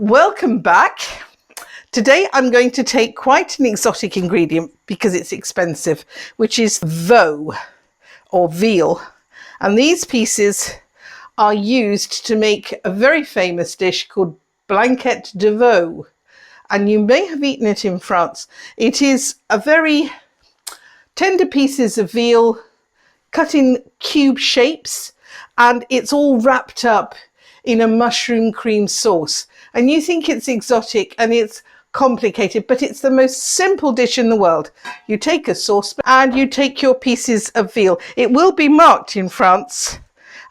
Welcome back. Today I'm going to take quite an exotic ingredient because it's expensive, which is veau or veal. And these pieces are used to make a very famous dish called Blanquette de veau. And you may have eaten it in France. It is a very tender pieces of veal cut in cube shapes, and it's all wrapped up in a mushroom cream sauce. And you think it's exotic and it's complicated, but it's the most simple dish in the world. You take a saucepan and you take your pieces of veal. It will be marked in France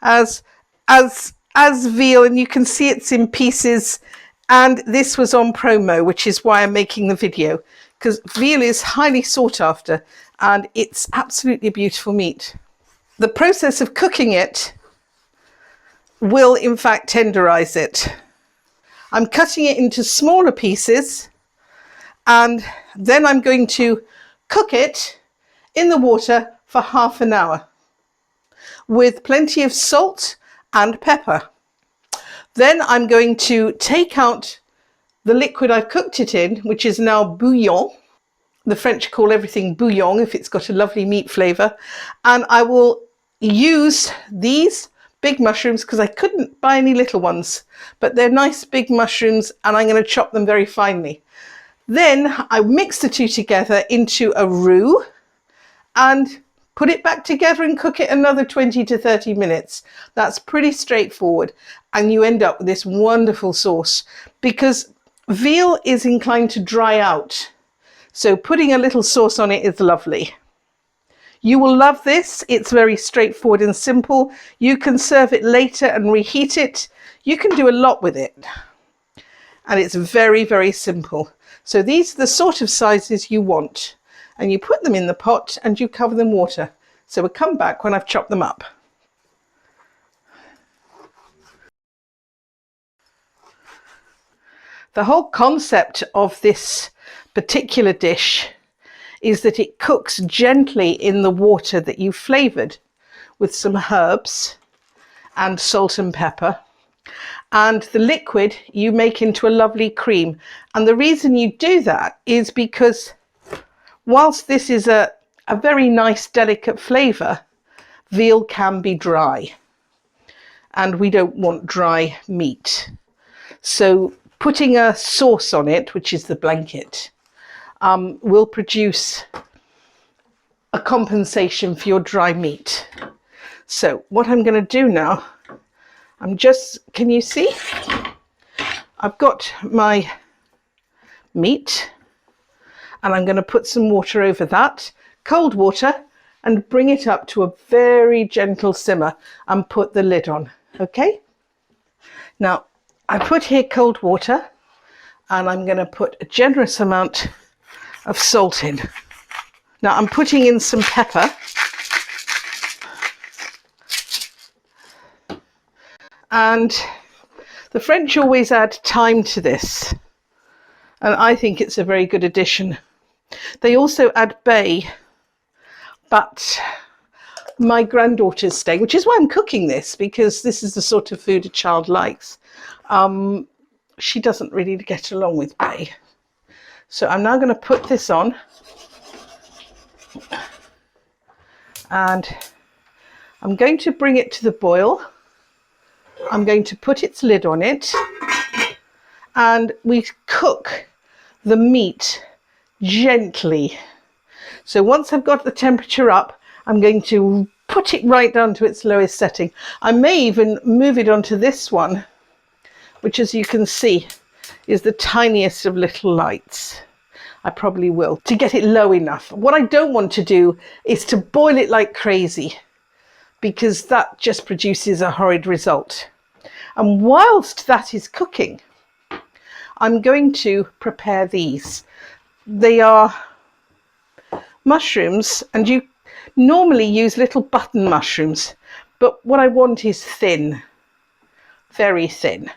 as veal, and you can see it's in pieces. And this was on promo, which is why I'm making the video, because veal is highly sought after and it's absolutely beautiful meat. The process of cooking it will in fact tenderize it. I'm cutting it into smaller pieces, and then I'm going to cook it in the water for half an hour with plenty of salt and pepper. Then I'm going to take out the liquid I've cooked it in, which is now bouillon. The French call everything bouillon if it's got a lovely meat flavour. And I will use these big mushrooms because I couldn't buy any little ones, but they're nice big mushrooms, and I'm going to chop them very finely. Then I mix the two together into a roux and put it back together and cook it another 20 to 30 minutes. That's pretty straightforward, and you end up with this wonderful sauce because veal is inclined to dry out. So putting a little sauce on it is lovely. You will love this. It's very straightforward and simple. You can serve it later and reheat it. You can do a lot with it. And it's very, very simple. So these are the sort of sizes you want. And you put them in the pot and you cover them water. So we'll come back when I've chopped them up. The whole concept of this particular dish is that it cooks gently in the water that you've flavoured with some herbs and salt and pepper. And the liquid you make into a lovely cream. And the reason you do that is because whilst this is a very nice, delicate flavour, veal can be dry. And we don't want dry meat. So putting a sauce on it, which is the Blanquette, will produce a compensation for your dry meat. So what I'm going to do now, can you see? I've got my meat and I'm going to put some water over that, cold water, and bring it up to a very gentle simmer and put the lid on. Okay? Now, I put here cold water and I'm going to put a generous amount of salt in. Now I'm putting in some pepper. And the French always add thyme to this. And I think it's a very good addition. They also add bay, but my granddaughter's staying, which is why I'm cooking this, because this is the sort of food a child likes. She doesn't really get along with bay. So I'm now going to put this on, and I'm going to bring it to the boil. I'm going to put its lid on it, and we cook the meat gently. So once I've got the temperature up, I'm going to put it right down to its lowest setting. I may even move it onto this one, which, as you can see, is the tiniest of little lights. I probably will, to get it low enough. What I don't want to do is to boil it like crazy, because that just produces a horrid result. And whilst that is cooking, I'm going to prepare these. They are mushrooms, and you normally use little button mushrooms, but what I want is thin, very thin.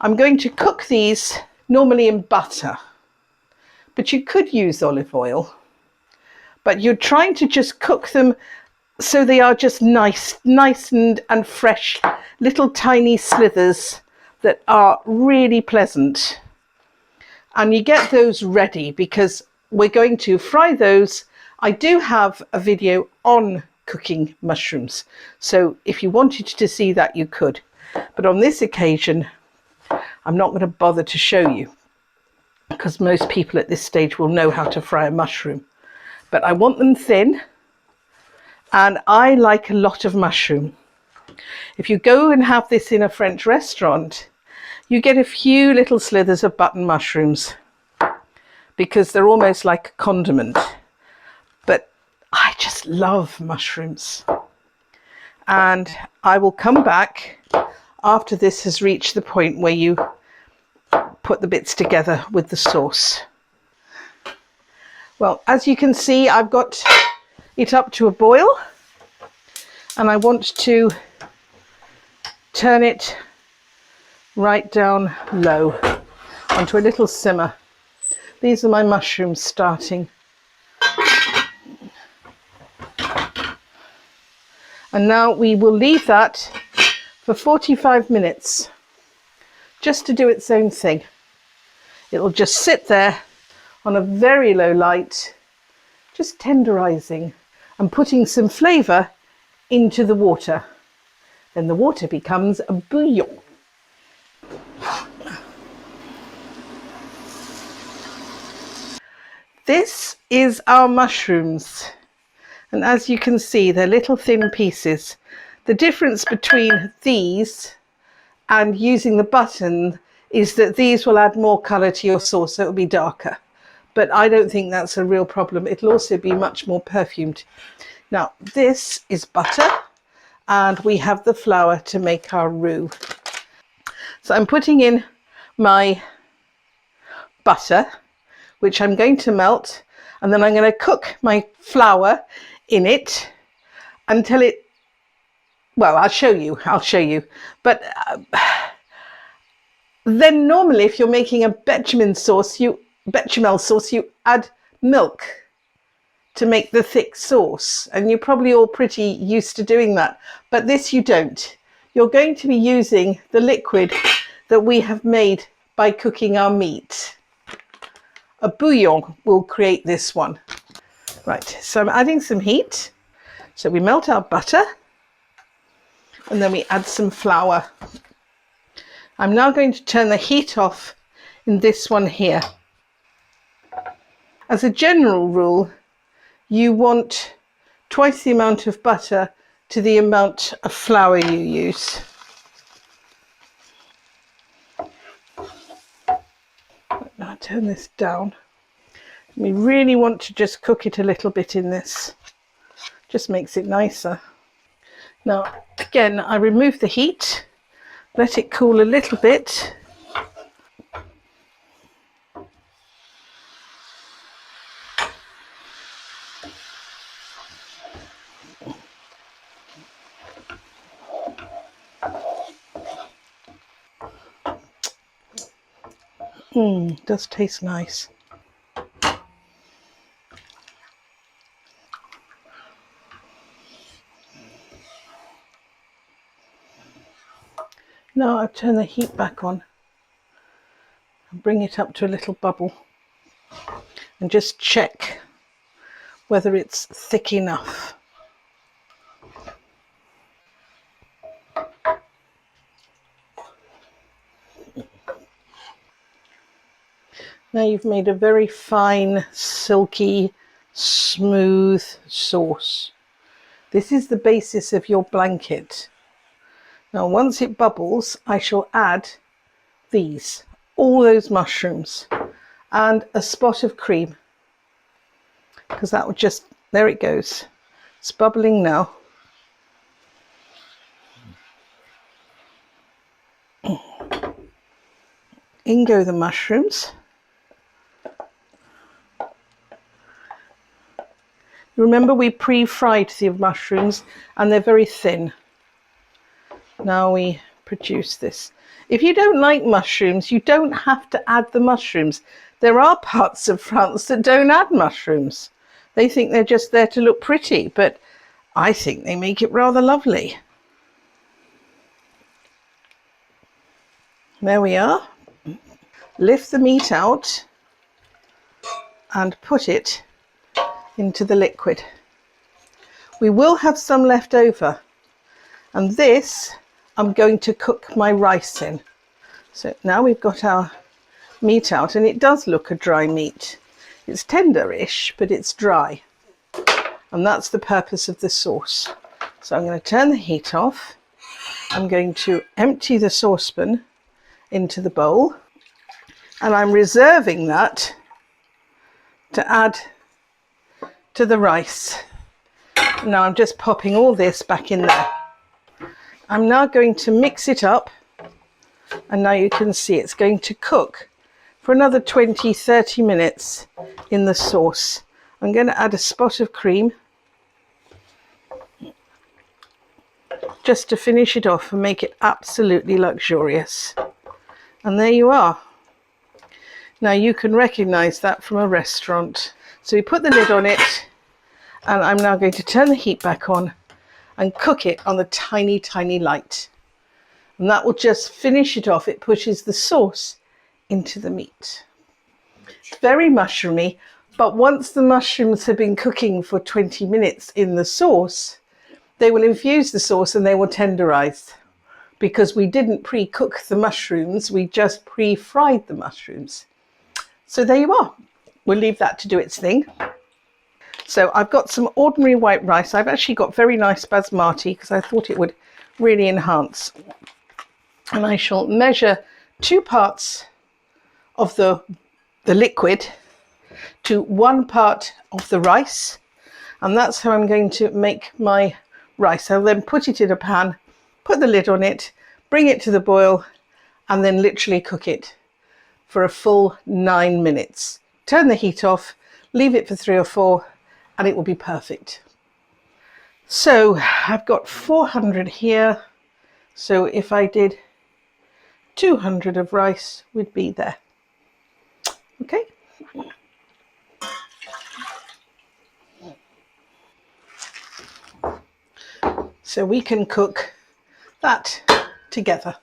I'm going to cook these normally in butter, but you could use olive oil. But you're trying to just cook them so they are just nice and fresh, little tiny slithers that are really pleasant. And you get those ready because we're going to fry those. I do have a video on cooking mushrooms, so if you wanted to see that, you could. But on this occasion, I'm not going to bother to show you because most people at this stage will know how to fry a mushroom. But I want them thin, and I like a lot of mushroom. If you go and have this in a French restaurant, you get a few little slithers of button mushrooms because they're almost like a condiment. But I just love mushrooms. And I will come back after this has reached the point where you put the bits together with the sauce. Well, as you can see, I've got it up to a boil, and I want to turn it right down low onto a little simmer. These are my mushrooms starting. And now we will leave that for 45 minutes just to do its own thing. It'll just sit there on a very low light, just tenderizing and putting some flavour into the water. Then the water becomes a bouillon. This is our mushrooms. And as you can see, they're little thin pieces. The difference between these and using the button is that these will add more colour to your sauce, so it'll be darker. But I don't think that's a real problem. It'll also be much more perfumed. Now, this is butter, and we have the flour to make our roux. So I'm putting in my butter, which I'm going to melt, and then I'm going to cook my flour in it until it, well, I'll show you. But then normally if you're making a bechamel sauce, you add milk to make the thick sauce, and you're probably all pretty used to doing that. But this you don't. You're going to be using the liquid that we have made by cooking our meat. A bouillon will create this one. Right, so I'm adding some heat. So we melt our butter, and then we add some flour. I'm now going to turn the heat off in this one here. As a general rule, you want twice the amount of butter to the amount of flour you use. Now turn this down. We really want to just cook it a little bit in this. Just makes it nicer. Now, again, I remove the heat, let it cool a little bit. Does taste nice. Now I've turned the heat back on and bring it up to a little bubble and just check whether it's thick enough. Now you've made a very fine, silky, smooth sauce. This is the basis of your blanquette. Now once it bubbles, I shall add these, all those mushrooms, and a spot of cream, because that would just, there it goes. It's bubbling now. In go the mushrooms. Remember, we pre-fried the mushrooms and they're very thin. Now we produce this. If you don't like mushrooms, you don't have to add the mushrooms. There are parts of France that don't add mushrooms. They think they're just there to look pretty, but I think they make it rather lovely. There we are. Lift the meat out and put it into the liquid. We will have some left over, and this I'm going to cook my rice in. So now we've got our meat out, and it does look a dry meat. It's tender-ish, but it's dry. And that's the purpose of the sauce. So I'm going to turn the heat off. I'm going to empty the saucepan into the bowl, and I'm reserving that to add to the rice. Now I'm just popping all this back in there. I'm now going to mix it up, and now you can see it's going to cook for another 20-30 minutes in the sauce. I'm going to add a spot of cream just to finish it off and make it absolutely luxurious. And there you are. Now you can recognize that from a restaurant. So we put the lid on it, and I'm now going to turn the heat back on and cook it on the tiny, tiny light. And that will just finish it off. It pushes the sauce into the meat. Very mushroomy, but once the mushrooms have been cooking for 20 minutes in the sauce, they will infuse the sauce and they will tenderize, because we didn't pre-cook the mushrooms, we just pre-fried the mushrooms. So there you are. We'll leave that to do its thing. So I've got some ordinary white rice. I've actually got very nice basmati because I thought it would really enhance. And I shall measure 2 parts of the liquid to 1 part of the rice. And that's how I'm going to make my rice. I'll then put it in a pan, put the lid on it, bring it to the boil, and then literally cook it for a full 9 minutes. Turn the heat off, leave it for 3 or 4, and it will be perfect. So I've got 400 here. So if I did 200 of rice, we'd be there. Okay. So we can cook that together.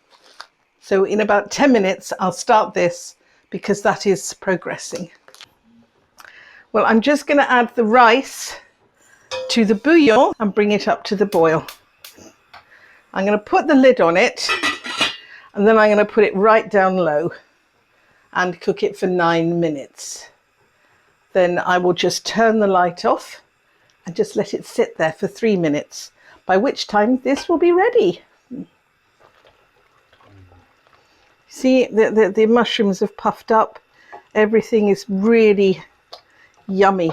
So in about 10 minutes, I'll start this because that is progressing. Well, I'm just going to add the rice to the bouillon and bring it up to the boil. I'm going to put the lid on it, and then I'm going to put it right down low and cook it for 9 minutes. Then I will just turn the light off and just let it sit there for 3 minutes, by which time this will be ready. See, the mushrooms have puffed up. Everything is really yummy.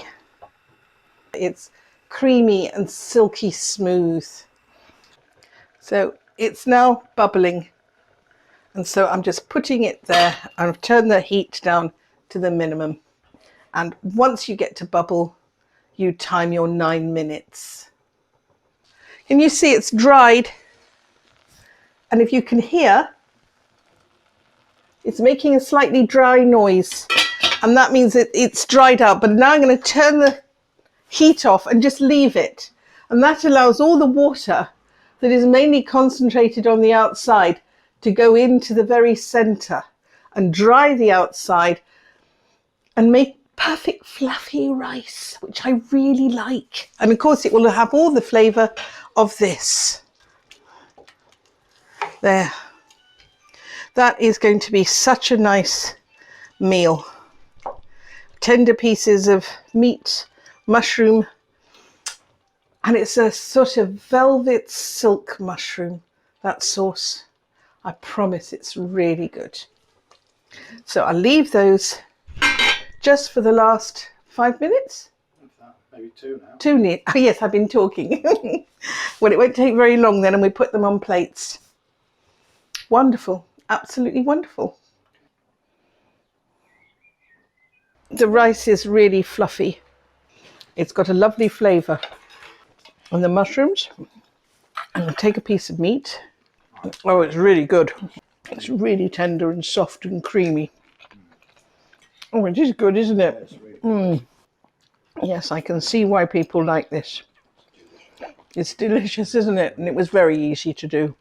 It's creamy and silky smooth. So it's now bubbling. And so I'm just putting it there. I've turned the heat down to the minimum. And once you get to bubble, you time your 9 minutes. Can you see it's dried? And if you can hear, it's making a slightly dry noise. And that means it's dried out. But now I'm going to turn the heat off and just leave it. And that allows all the water that is mainly concentrated on the outside to go into the very center and dry the outside and make perfect fluffy rice, which I really like. And of course it will have all the flavor of this. There. That is going to be such a nice meal. Tender pieces of meat, mushroom, and it's a sort of velvet silk mushroom, that sauce. I promise it's really good. So I'll leave those just for the last 5 minutes. Maybe 2 now. 2 Oh yes, I've been talking. Well, it won't take very long then, and we put them on plates. Wonderful, absolutely wonderful. The rice is really fluffy. It's got a lovely flavour. And the mushrooms, I'm going to take a piece of meat. Oh, it's really good. It's really tender and soft and creamy. Oh, it is good, isn't it? Yes, I can see why people like this. It's delicious, isn't it? And it was very easy to do.